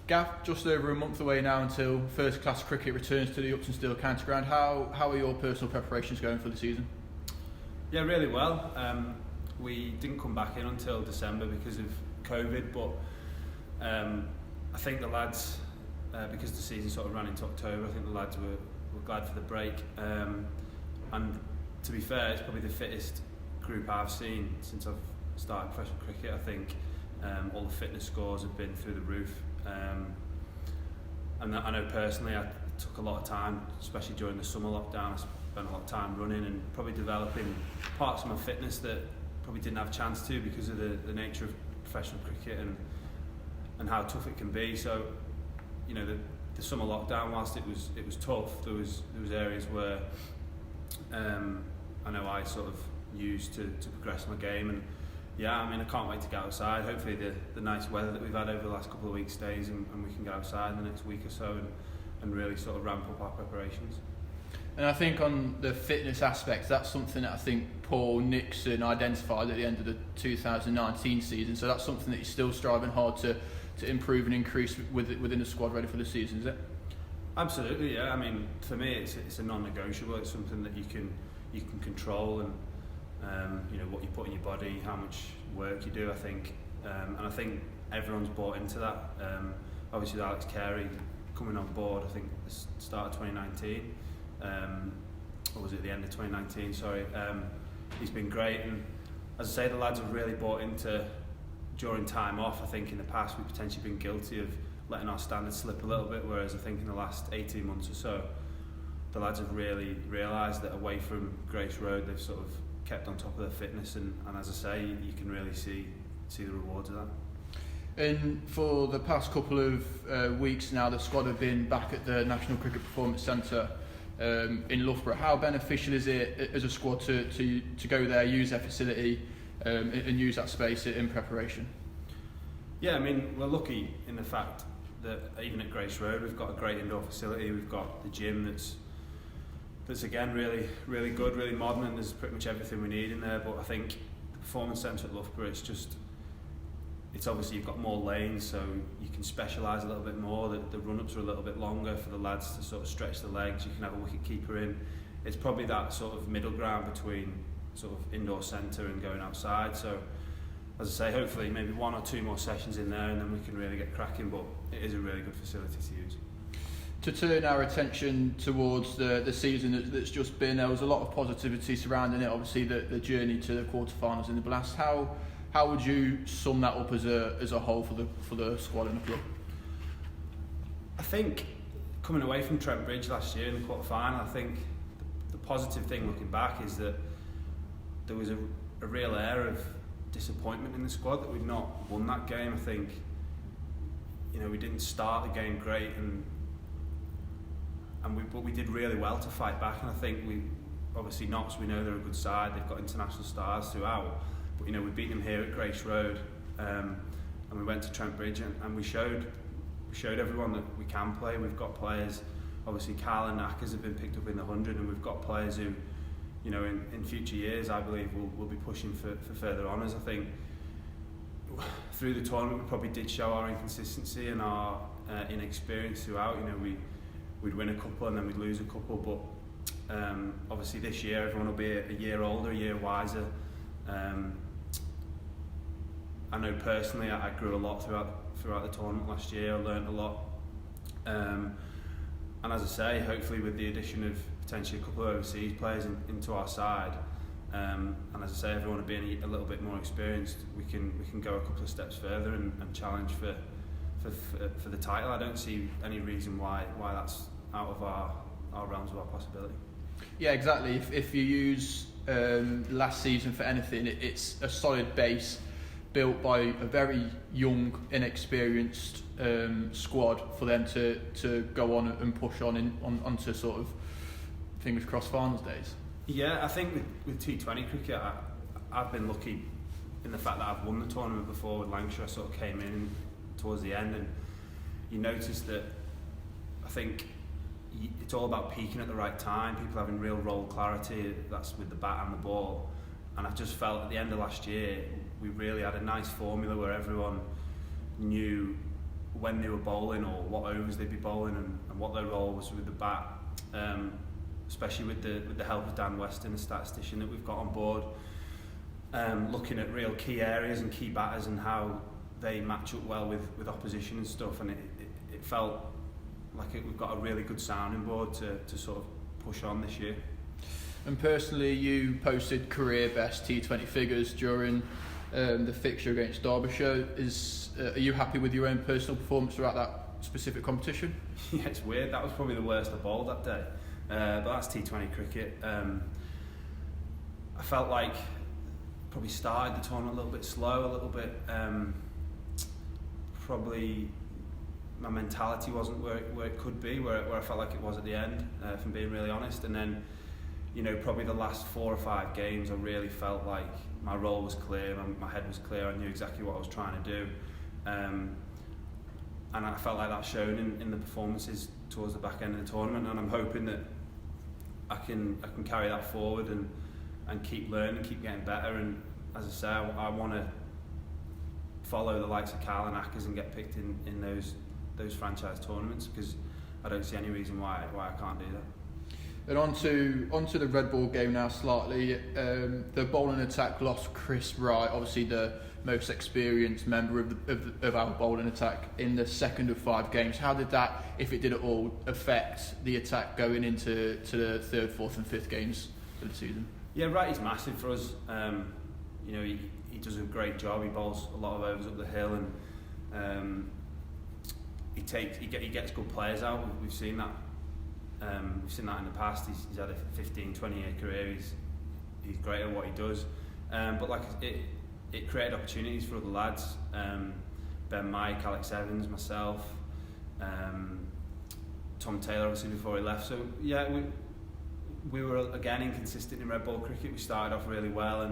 Gav, just over a month away now until first class cricket returns to the Upton Steel County Ground. How are your personal preparations going for the season? Yeah, really well. We didn't come back in until December because of COVID, but I think the lads, because the season sort of ran into October, I think the lads were glad for the break. And to be fair, it's probably the fittest group I've seen since I've started professional cricket. I think all the fitness scores have been through the roof. And I know personally I took a lot of time, especially during the summer lockdown. I spent a lot of time running and probably developing parts of my fitness that probably didn't have a chance to because of the nature of professional cricket and how tough it can be. So, you know, the summer lockdown, whilst it was tough, there was areas where I know I sort of used to progress my game. And yeah, I mean, I can't wait to get outside. Hopefully the nice weather that we've had over the last couple of weeks stays and we can get outside in the next week or so and really sort of ramp up our preparations. And I think on the fitness aspect, that's something that I think Paul Nixon identified at the end of the 2019 season. So that's something that he's still striving hard to improve and increase within the squad ready for the season, is it? Absolutely, yeah. I mean, for me, it's a non-negotiable. It's something that you can control and you know, what you put in your body, how much work you do, I think. And I think everyone's bought into that. Obviously, Alex Carey coming on board, I think at the start of 2019, or was it the end of 2019, sorry. He's been great, and as I say, the lads have really bought into during time off. I think in the past we've potentially been guilty of letting our standards slip a little bit, whereas I think in the last 18 months or so, the lads have really realised that away from Grace Road, they've sort of kept on top of their fitness, and as I say, you can really see the rewards of that. And for the past couple of weeks now, the squad have been back at the National Cricket Performance Centre in Loughborough. How beneficial is it as a squad to go there, use their facility and use that space in preparation? Yeah, I mean, we're lucky in the fact that even at Grace Road we've got a great indoor facility. We've got the gym that's again really good, really modern, and there's pretty much everything we need in there. But I think the Performance Centre at Loughborough, it's obviously you've got more lanes, so you can specialise a little bit more. The run-ups are a little bit longer for the lads to sort of stretch the legs. You can have a wicket keeper in. It's probably that sort of middle ground between sort of indoor centre and going outside. So as I say, hopefully maybe one or two more sessions in there and then we can really get cracking, but it is a really good facility to use. To turn our attention towards the season that's just been, there was a lot of positivity surrounding it, obviously the journey to the quarterfinals in the Blast. How would you sum that up as a whole for the squad and the club? I think coming away from Trent Bridge last year in the quarter-final, I think the positive thing looking back is that there was a real air of disappointment in the squad that we'd not won that game. I think, you know, we didn't start the game great but we did really well to fight back, and I think we obviously Notts, we know they're a good side, they've got international stars throughout, but you know, we beat them here at Grace Road, and we went to Trent Bridge and we showed everyone that we can play. We've got players, obviously Carl and Knackers have been picked up in the 100, and we've got players who, you know, in future years I believe will be pushing for further honours. I think through the tournament we probably did show our inconsistency and our inexperience throughout. You know, we'd win a couple and then we'd lose a couple, but obviously this year everyone will be a year older, a year wiser. I know personally I grew a lot throughout the tournament last year. I learned a lot, and as I say, hopefully with the addition of potentially a couple of overseas players into our side, and as I say, everyone being a little bit more experienced, we can go a couple of steps further and challenge for the title. I don't see any reason why that's out of our realms of our possibility. Yeah, exactly. If you use last season for anything, it's a solid base built by a very young, inexperienced squad for them to go on and push onto sort of fingers crossed finals days. Yeah, I think with T20 cricket, I've been lucky in the fact that I've won the tournament before with Lancashire. I sort of came in towards the end, and you notice that I think it's all about peaking at the right time, people having real role clarity, that's with the bat and the ball. And I've just felt at the end of last year we really had a nice formula where everyone knew when they were bowling or what overs they'd be bowling and what their role was with the bat, especially with the help of Dan Weston, the statistician that we've got on board, looking at real key areas and key batters and how they match up well with opposition and stuff, and it felt like we've got a really good sounding board to sort of push on this year. And personally, you posted career best T20 figures during the fixture against Derbyshire. Are you happy with your own personal performance throughout that specific competition? Yeah, it's weird. That was probably the worst I bowled that day. But that's T20 cricket. I felt like probably started the tournament a little bit slow, a little bit. Probably my mentality wasn't where it could be, where I felt like it was at the end, if I'm being really honest. And then, probably the last 4 or 5 games, I really felt like my role was clear, my head was clear, I knew exactly what I was trying to do. And I felt like that shown in the performances towards the back end of the tournament, and I'm hoping that I can carry that forward and keep learning, keep getting better. And as I say, I want to follow the likes of Carl and Ackers and get picked in those franchise tournaments, because I don't see any reason why I can't do that. And onto the red ball game now slightly. The bowling attack lost Chris Wright, obviously the most experienced member of our bowling attack, in the second of 5 games. How did that, if it did at all, affect the attack going into the 3rd, 4th and 5th games of the season? Yeah, Wright is massive for us. He does a great job. He bowls a lot of overs up the hill, and he gets good players out. We've seen that. We've seen that in the past. He's had a 15-20 year career. He's great at what he does. But like it created opportunities for other lads. Ben Mike, Alex Evans, myself, Tom Taylor obviously before he left. So yeah, we were again inconsistent in red ball cricket. We started off really well,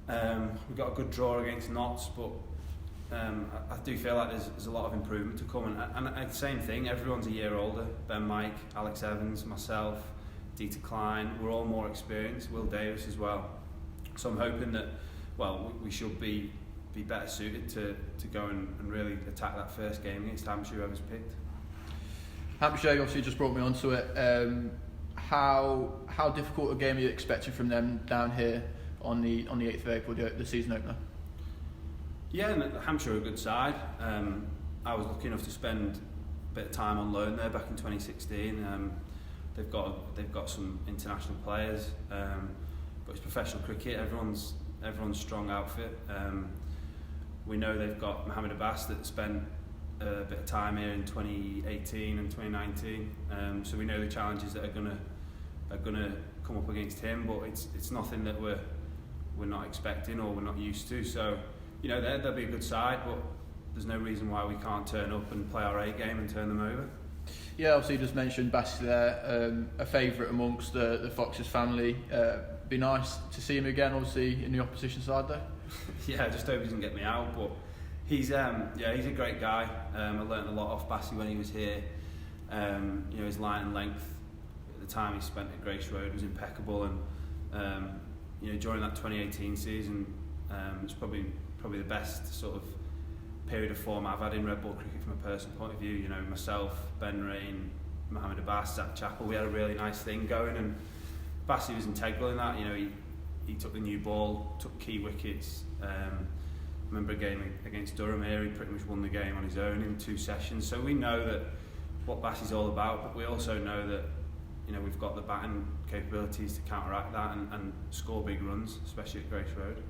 and we got a good draw against Notts, but I do feel like there's a lot of improvement to come, and same thing, everyone's a year older. Ben Mike, Alex Evans, myself, Dieter Klein, we're all more experienced, Will Davis as well. So I'm hoping that, we should be better suited to go and really attack that first game against Hampshire, whoever's picked. Hampshire obviously just brought me onto it. How difficult a game are you expecting from them down here on the 8th of April, the season opener? Yeah, and Hampshire are a good side. I was lucky enough to spend a bit of time on loan there back in 2016. They've got some international players, but it's professional cricket. Everyone's strong outfit. We know they've got Mohammed Abbas that spent a bit of time here in 2018 and 2019. So we know the challenges that are gonna come up against him, but it's nothing that we're not expecting or we're not used to. So they'll be a good side, but there's no reason why we can't turn up and play our A game and turn them over. Yeah, obviously you just mentioned Bassi there, a favourite amongst the Foxes family. Be nice to see him again, obviously in the opposition side though. Yeah, I just hope he doesn't get me out, but he's a great guy. I learnt a lot off Bassi when he was here. His line and length at the time he spent at Grace Road was impeccable, and during that 2018 season, it's probably the best sort of period of form I've had in red ball cricket from a personal point of view. Myself, Ben Rain, Mohammed Abbas, Zach Chappell, we had a really nice thing going, and Bassi was integral in that. He took the new ball, took key wickets. I remember a game against Durham here, he pretty much won the game on his own in 2 sessions. So we know that what Bassi's all about, but we also know that we've got the batting capabilities to counteract that and score big runs, especially at Grace Road.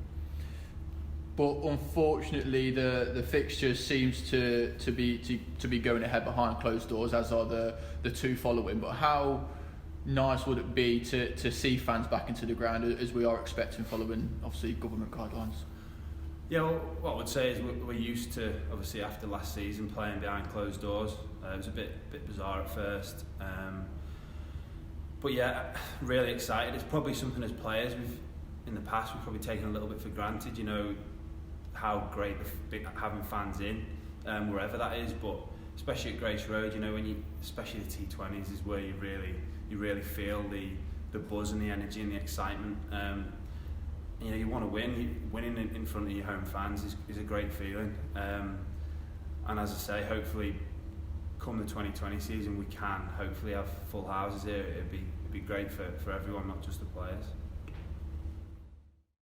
But unfortunately, the fixture seems to be going ahead behind closed doors, as are the 2 following. But how nice would it be to see fans back into the ground, as we are expecting, following obviously government guidelines? Yeah, well, what I would say is we're used to, obviously after last season, playing behind closed doors. It was a bit bizarre at first, but yeah, really excited. It's probably something as players in the past we've probably taken a little bit for granted. How great having fans in wherever that is, but especially at Grace Road, especially the T20s is where you really feel the buzz and the energy and the excitement. You want to win. Winning in front of your home fans is a great feeling. And as I say, hopefully, come the 2020 season, we can hopefully have full houses here. It'd be great for everyone, not just the players.